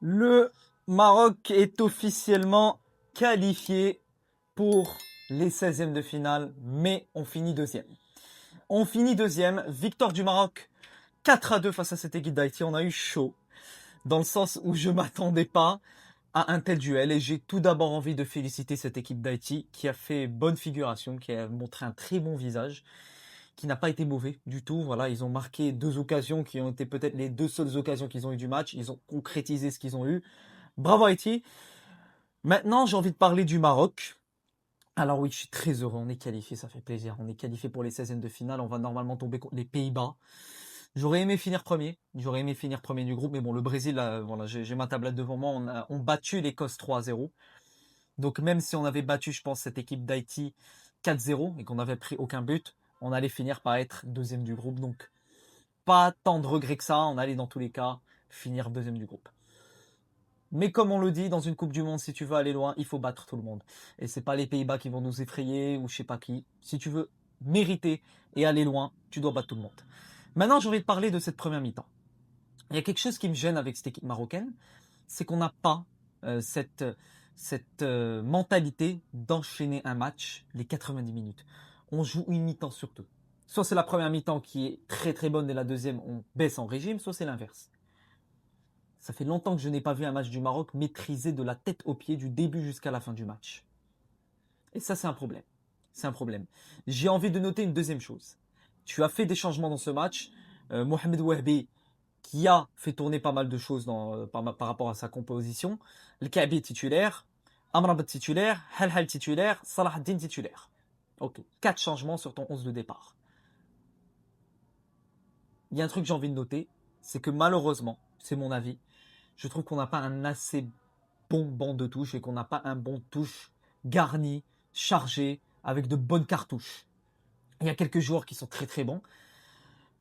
Le Maroc est officiellement qualifié pour les 16e de finale, mais on finit deuxième. On finit deuxième, victoire du Maroc 4-2 face à cette équipe d'Haïti. On a eu chaud, dans le sens où je m'attendais pas à un tel duel. Et j'ai tout d'abord envie de féliciter cette équipe d'Haïti qui a fait bonne figuration, qui a montré un très bon visage, qui n'a pas été mauvais du tout. Voilà, ils ont marqué deux occasions qui ont été peut-être les deux seules occasions qu'ils ont eu du match. Ils ont concrétisé ce qu'ils ont eu. Bravo Haïti. Maintenant, j'ai envie de parler du Maroc. Alors oui, je suis très heureux, on est qualifié, ça fait plaisir. On est qualifié pour les 16e de finale, on va normalement tomber contre les Pays-Bas. J'aurais aimé finir premier, du groupe, mais bon, le Brésil, là, voilà, j'ai ma tablette devant moi, on battu l'Écosse 3-0. Donc même si on avait battu, je pense, cette équipe d'Haïti 4-0 et qu'on n'avait pris aucun but, on allait finir par être deuxième du groupe. Donc pas tant de regrets que ça, on allait dans tous les cas finir deuxième du groupe. Mais comme on le dit, dans une Coupe du Monde, si tu veux aller loin, il faut battre tout le monde. Et c'est pas les Pays-Bas qui vont nous effrayer ou je sais pas qui. Si tu veux mériter et aller loin, tu dois battre tout le monde. Maintenant, j'ai envie de parler de cette première mi-temps. Il y a quelque chose qui me gêne avec cette équipe marocaine, c'est qu'on n'a pas cette mentalité d'enchaîner un match les 90 minutes. On joue une mi-temps surtout. Soit c'est la première mi-temps qui est très très bonne et la deuxième on baisse en régime, soit c'est l'inverse. Ça fait longtemps que je n'ai pas vu un match du Maroc maîtrisé de la tête aux pieds du début jusqu'à la fin du match. Et ça, c'est un problème. C'est un problème. J'ai envie de noter une deuxième chose. Tu as fait des changements dans ce match. Mohamed Wahbi, qui a fait tourner pas mal de choses par rapport à sa composition. Le Kaabi titulaire, Amrabat titulaire, Halhal titulaire, Salah Din titulaire. Ok, 4 changements sur ton 11 de départ. Il y a un truc que j'ai envie de noter, c'est que malheureusement, c'est mon avis, je trouve qu'on n'a pas un assez bon banc de touche et qu'on n'a pas un bon touche garni, chargé, avec de bonnes cartouches. Il y a quelques joueurs qui sont très très bons,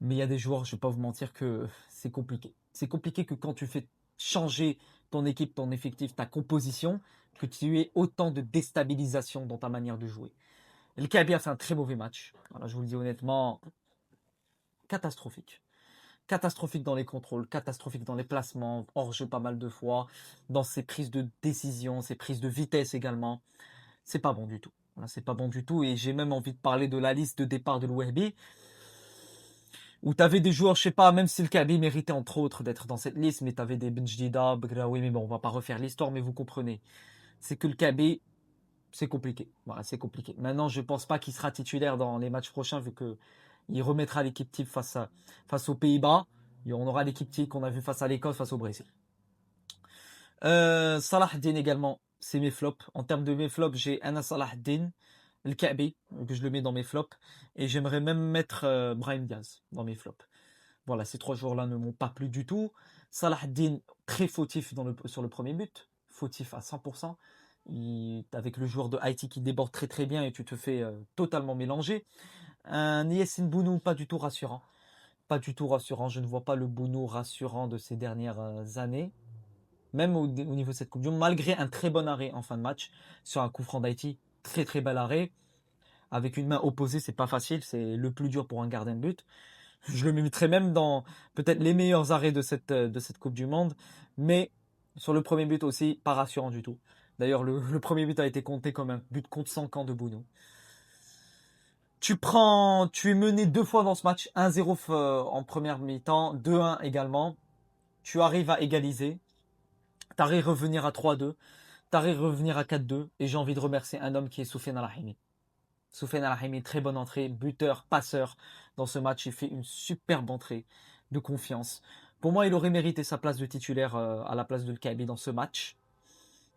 mais il y a des joueurs, je ne vais pas vous mentir, que c'est compliqué. C'est compliqué que quand tu fais changer ton équipe, ton effectif, ta composition, que tu aies autant de déstabilisation dans ta manière de jouer. El Kaabi a fait un très mauvais match. Voilà, je vous le dis honnêtement, catastrophique. Catastrophique dans les contrôles, catastrophique dans les placements, hors jeu pas mal de fois, dans ses prises de décision, ses prises de vitesse également. C'est pas bon du tout. Voilà, c'est pas bon du tout. Et j'ai même envie de parler de la liste de départ de l'Ouehbi, où tu avais des joueurs, je sais pas, même si le Kaby méritait entre autres d'être dans cette liste, mais tu avais des Benjdida, Begraoui, mais bon, on va pas refaire l'histoire, mais vous comprenez. C'est que le Kaby, c'est compliqué. Voilà, c'est compliqué. Maintenant, je pense pas qu'il sera titulaire dans les matchs prochains, vu que il remettra l'équipe type face aux Pays-Bas. Et on aura l'équipe type qu'on a vu face à l'Écosse, face au Brésil. Salah Din également, c'est mes flops. En termes de mes flops, j'ai Anna Salah Din, le Kaabi, que je le mets dans mes flops. Et j'aimerais même mettre Brahim Diaz dans mes flops. Voilà, ces trois joueurs-là ne m'ont pas plu du tout. Salah Din, très fautif sur le premier but. Fautif à 100%. Avec le joueur de Haïti qui déborde très très bien et tu te fais totalement mélanger. Un Yassine Bounou, pas du tout rassurant. Pas du tout rassurant. Je ne vois pas le Bounou rassurant de ces dernières années. Même au niveau de cette Coupe du Monde, malgré un très bon arrêt en fin de match sur un coup franc d'Haïti. Très très bel arrêt. Avec une main opposée, c'est pas facile. C'est le plus dur pour un gardien de but. Je le mettrais même dans peut-être les meilleurs arrêts de cette Coupe du Monde. Mais sur le premier but aussi, pas rassurant du tout. D'ailleurs, le premier but a été compté comme un but contre 100 camps de Bounou. Tu es mené deux fois dans ce match, 1-0 en première mi-temps, 2-1 également. Tu arrives à égaliser, tu arrives à revenir à 3-2, tu arrives à revenir à 4-2, et j'ai envie de remercier un homme qui est Soufiane Al-Rahimi. Soufiane Al-Rahimi, très bonne entrée, buteur, passeur dans ce match, il fait une superbe entrée de confiance. Pour moi, il aurait mérité sa place de titulaire à la place de Kaabi dans ce match.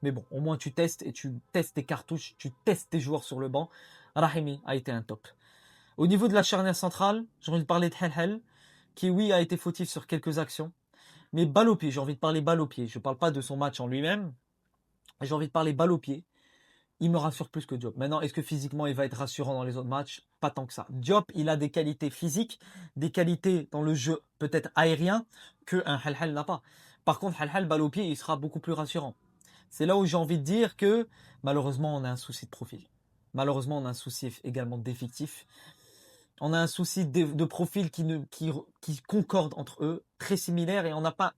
Mais bon, au moins tu testes et tu testes tes cartouches, tu testes tes joueurs sur le banc. Rahimi a été un top. Au niveau de la charnière centrale, j'ai envie de parler de Helhel, qui oui a été fautif sur quelques actions. Mais balle au pied, j'ai envie de parler balle au pied. Je ne parle pas de son match en lui-même. J'ai envie de parler balle au pied. Il me rassure plus que Diop. Maintenant, est-ce que physiquement il va être rassurant dans les autres matchs? Pas tant que ça. Diop, il a des qualités physiques, des qualités dans le jeu peut-être aérien qu'un Helhel n'a pas. Par contre, Helhel, balle au pied, il sera beaucoup plus rassurant. C'est là où j'ai envie de dire que malheureusement, on a un souci de profil. Malheureusement, on a un souci également d'effectif. On a un souci de profil qui concorde entre eux, très similaire, et on n'a pas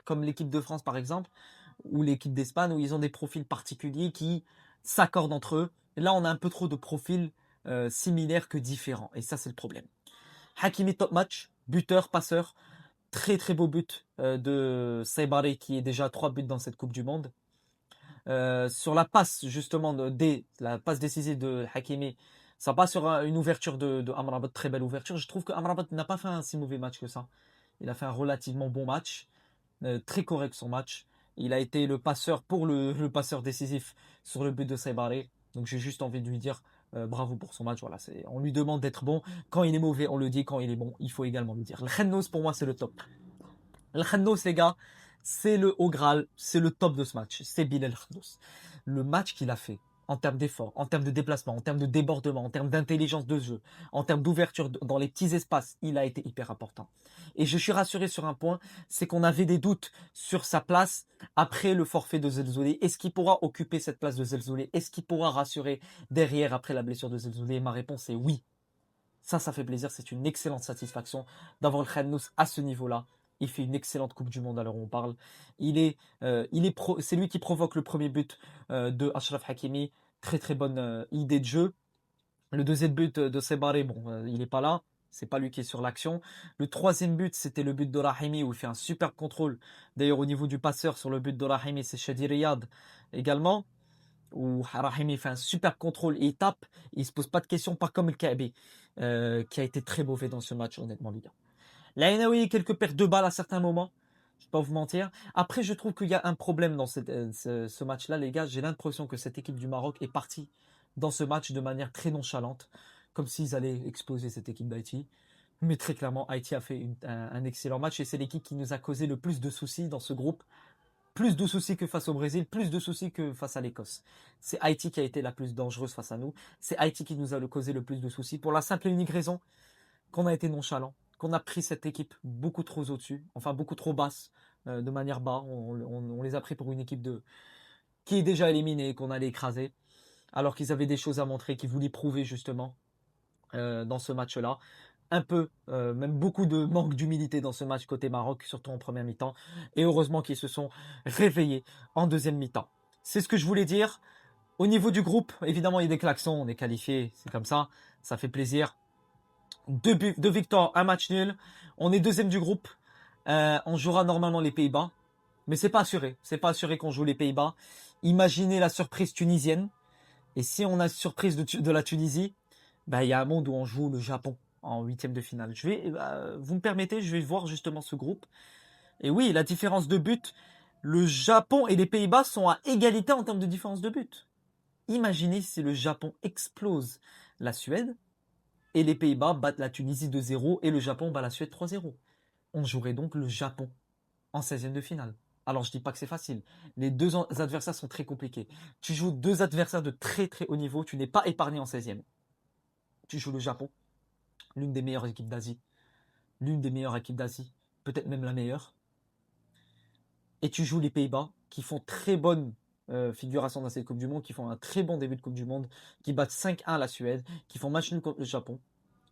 comme l'équipe de France par exemple, ou l'équipe d'Espagne, où ils ont des profils particuliers qui s'accordent entre eux. Et là, on a un peu trop de profils similaires que différents. Et ça, c'est le problème. Hakimi top match, buteur, passeur. Très très beau but de Saibari qui est déjà à 3 buts dans cette Coupe du Monde. Sur la passe justement la passe décisive de Hakimi, ça passe sur une ouverture de Amrabat, très belle ouverture. Je trouve que Amrabat n'a pas fait un si mauvais match que ça. Il a fait un relativement bon match, très correct son match. Il a été le passeur pour le passeur décisif sur le but de Saibari. Donc j'ai juste envie de lui dire bravo pour son match. Voilà, on lui demande d'être bon. Quand il est mauvais, on le dit. Quand il est bon, il faut également le dire. Le Khennos, pour moi, c'est le top. Le Khennos, les gars, c'est le haut Graal, c'est le top de ce match. C'est Bilal Khennos. Le match qu'il a fait, en termes d'effort, en termes de déplacement, en termes de débordement, en termes d'intelligence de jeu, en termes d'ouverture dans les petits espaces, il a été hyper important. Et je suis rassuré sur un point, c'est qu'on avait des doutes sur sa place après le forfait de Zelzouli. Est-ce qu'il pourra occuper cette place de Zelzouli? Est-ce qu'il pourra rassurer derrière après la blessure de Zelzouli? Et ma réponse est oui. Ça fait plaisir. C'est une excellente satisfaction d'avoir le Khennos à ce niveau-là. Il fait une excellente Coupe du Monde à l'heure où on parle. C'est lui qui provoque le premier but de Achraf Hakimi. Très très bonne idée de jeu. Le deuxième but de Sebari, bon, il n'est pas là. C'est pas lui qui est sur l'action. Le troisième but, c'était le but de Rahimi où il fait un super contrôle. D'ailleurs, au niveau du passeur sur le but de Rahimi, c'est Shadi Riyad également. Où Rahimi fait un super contrôle et il tape. Il se pose pas de questions, pas comme le Kaabi, qui a été très mauvais dans ce match, honnêtement, les gars. L'Ainaoui, quelques pertes de balles à certains moments. Je ne vais pas vous mentir. Après, je trouve qu'il y a un problème dans ce match-là, les gars. J'ai l'impression que cette équipe du Maroc est partie dans ce match de manière très nonchalante, comme s'ils allaient exploser cette équipe d'Haïti. Mais très clairement, Haïti a fait un excellent match et c'est l'équipe qui nous a causé le plus de soucis dans ce groupe. Plus de soucis que face au Brésil, plus de soucis que face à l'Écosse. C'est Haïti qui a été la plus dangereuse face à nous. C'est Haïti qui nous a causé le plus de soucis pour la simple et unique raison qu'on a été nonchalant, qu'on a pris cette équipe beaucoup trop au-dessus, enfin beaucoup trop basse, de manière bas. On les a pris pour une équipe qui est déjà éliminée, qu'on allait écraser, alors qu'ils avaient des choses à montrer, qu'ils voulaient prouver justement dans ce match-là. Un peu, même beaucoup de manque d'humilité dans ce match côté Maroc, surtout en première mi-temps. Et heureusement qu'ils se sont réveillés en deuxième mi-temps. C'est ce que je voulais dire. Au niveau du groupe, évidemment, il y a des klaxons, on est qualifié, c'est comme ça fait plaisir. Deux victoires, un match nul. On est deuxième du groupe. On jouera normalement les Pays-Bas. Mais c'est pas assuré. C'est pas assuré qu'on joue les Pays-Bas. Imaginez la surprise tunisienne. Et si on a surprise de la Tunisie, bah, il y a un monde où on joue le Japon en huitième de finale. Vous me permettez, je vais voir justement ce groupe. Et oui, la différence de but, le Japon et les Pays-Bas sont à égalité en termes de différence de but. Imaginez si le Japon explose la Suède et les Pays-Bas battent la Tunisie 2-0 et le Japon bat la Suède 3-0. On jouerait donc le Japon en 16e de finale. Alors je dis pas que c'est facile. Les deux adversaires sont très compliqués. Tu joues deux adversaires de très très haut niveau, tu n'es pas épargné en 16e. Tu joues le Japon, l'une des meilleures équipes d'Asie. L'une des meilleures équipes d'Asie, peut-être même la meilleure. Et tu joues les Pays-Bas, qui font très bonne figuration dans cette Coupe du Monde, qui font un très bon début de Coupe du Monde, qui battent 5-1 la Suède, qui font match nul contre le Japon.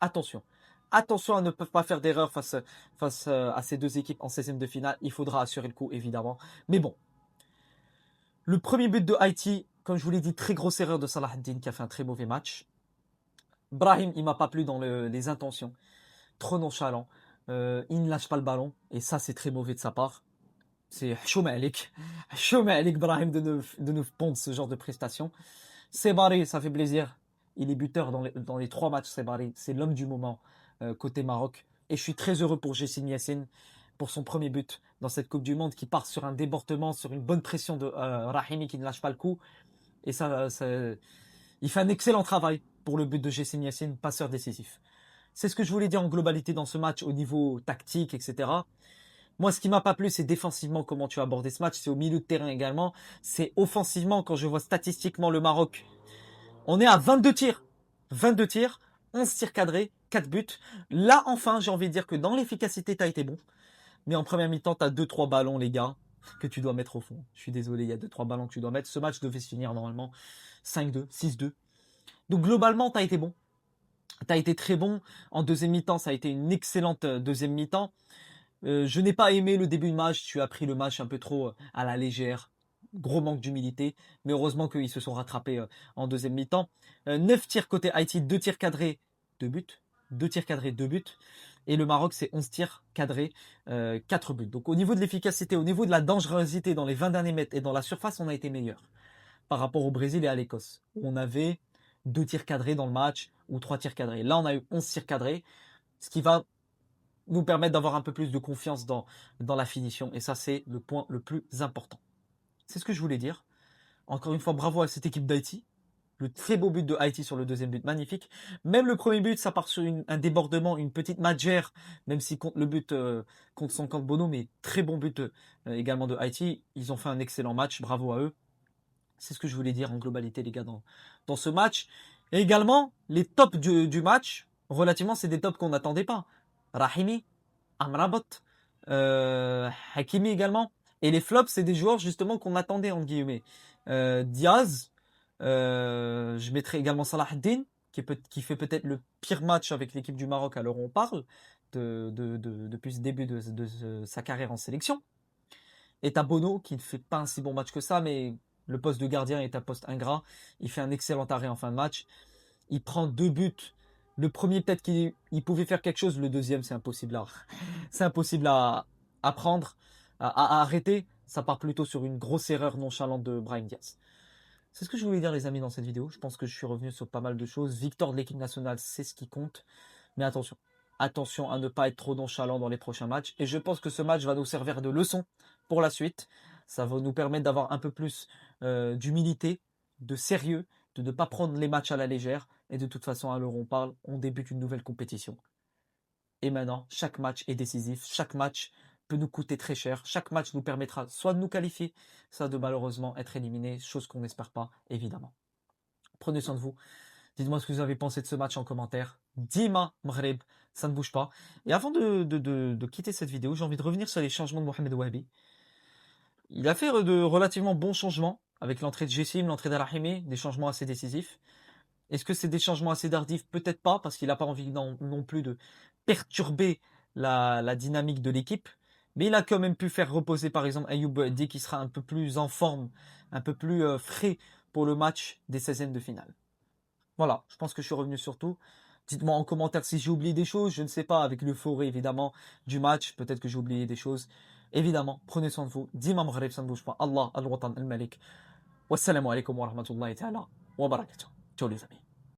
Attention. Attention à ne pas faire d'erreur face à ces deux équipes en 16e de finale. Il faudra assurer le coup, évidemment. Mais bon. Le premier but de Haïti, comme je vous l'ai dit, très grosse erreur de Salah Ad-Din qui a fait un très mauvais match. Brahim, il m'a pas plu dans les intentions. Trop nonchalant. Il ne lâche pas le ballon. Et ça, c'est très mauvais de sa part. C'est chaud Malik. Chaud Malik Brahim de nous pondre ce genre de prestations. Sebari, ça fait plaisir. Il est buteur dans les 3 matchs, Sebari. C'est l'homme du moment côté Maroc. Et je suis très heureux pour Jessim Yassine pour son premier but dans cette Coupe du Monde qui part sur un débordement, sur une bonne pression de Rahimi qui ne lâche pas le coup. Et il fait un excellent travail pour le but de Jessim Yassine, passeur décisif. C'est ce que je voulais dire en globalité dans ce match au niveau tactique, etc. Moi, ce qui m'a pas plu, c'est défensivement comment tu as abordé ce match. C'est au milieu de terrain également. C'est offensivement, quand je vois statistiquement le Maroc. On est à 22 tirs. 22 tirs, 11 tirs cadrés, 4 buts. Là, enfin, j'ai envie de dire que dans l'efficacité, tu as été bon. Mais en première mi-temps, tu as 2-3 ballons, les gars, que tu dois mettre au fond. Je suis désolé, il y a 2-3 ballons que tu dois mettre. Ce match devait se finir normalement 5-2, 6-2. Donc globalement, tu as été bon. Tu as été très bon. En deuxième mi-temps, ça a été une excellente deuxième mi-temps. Je n'ai pas aimé le début de match, tu as pris le match un peu trop à la légère. Gros manque d'humilité, mais heureusement qu'ils se sont rattrapés en deuxième mi-temps. 9 tirs côté Haïti, 2 tirs cadrés, 2 buts. 2 tirs cadrés, 2 buts. Et le Maroc, c'est 11 tirs cadrés, 4 buts. Donc au niveau de l'efficacité, au niveau de la dangerosité dans les 20 derniers mètres et dans la surface, on a été meilleur par rapport au Brésil et à l'Écosse. On avait 2 tirs cadrés dans le match ou 3 tirs cadrés. Là, on a eu 11 tirs cadrés, ce qui va nous permettre d'avoir un peu plus de confiance dans la finition. Et ça, c'est le point le plus important. C'est ce que je voulais dire. Encore une fois, bravo à cette équipe d'Haïti. Le très beau but de Haïti sur le deuxième but, magnifique. Même le premier but, ça part sur un débordement, une petite magère, même si contre le but contre son camp de Bono, mais très bon but également de Haïti. Ils ont fait un excellent match, bravo à eux. C'est ce que je voulais dire en globalité, les gars, dans ce match. Et également, les tops du match, relativement, c'est des tops qu'on n'attendait pas. Rahimi, Amrabat, Hakimi également. Et les flops, c'est des joueurs justement qu'on attendait, entre guillemets. Diaz, je mettrai également Salah Din, qui fait peut-être le pire match avec l'équipe du Maroc à l'heure où on parle, depuis ce début de sa carrière en sélection. Et t'as Bono, qui ne fait pas un si bon match que ça, mais le poste de gardien est un poste ingrat. Il fait un excellent arrêt en fin de match. Il prend 2 buts. Le premier, peut-être qu'il pouvait faire quelque chose. Le deuxième, c'est impossible c'est impossible à prendre, à arrêter. Ça part plutôt sur une grosse erreur nonchalante de Brahim Diaz. C'est ce que je voulais dire, les amis, dans cette vidéo. Je pense que je suis revenu sur pas mal de choses. Victoire de l'équipe nationale, c'est ce qui compte. Mais attention. Attention à ne pas être trop nonchalant dans les prochains matchs. Et je pense que ce match va nous servir de leçon pour la suite. Ça va nous permettre d'avoir un peu plus d'humilité, de sérieux, de ne pas prendre les matchs à la légère. Et de toute façon, à l'heure où on parle, on débute une nouvelle compétition. Et maintenant, chaque match est décisif. Chaque match peut nous coûter très cher. Chaque match nous permettra soit de nous qualifier, soit de malheureusement être éliminé, chose qu'on n'espère pas, évidemment. Prenez soin de vous. Dites-moi ce que vous avez pensé de ce match en commentaire. Dima Maghreb, ça ne bouge pas. Et avant de quitter cette vidéo, j'ai envie de revenir sur les changements de Mohamed Wahabi. Il a fait de relativement bons changements avec l'entrée de Jessim, l'entrée d'Alahimi, des changements assez décisifs. Est-ce que c'est des changements assez tardifs? Peut-être pas, parce qu'il n'a pas envie non plus de perturber la dynamique de l'équipe. Mais il a quand même pu faire reposer par exemple Ayoub Di qui sera un peu plus en forme, un peu plus frais pour le match des 16e de finale. Voilà, je pense que je suis revenu sur tout. Dites-moi en commentaire si j'ai oublié des choses, je ne sais pas, avec l'euphorie évidemment du match, peut-être que j'ai oublié des choses. Évidemment, prenez soin de vous. Dima Maghreb, ça ne bouge pas. Allah, Al-Watan, Al-Malik. Wassalamu alaikum wa rahmatullahi ta'ala wa barakatuh. Ciao les amis.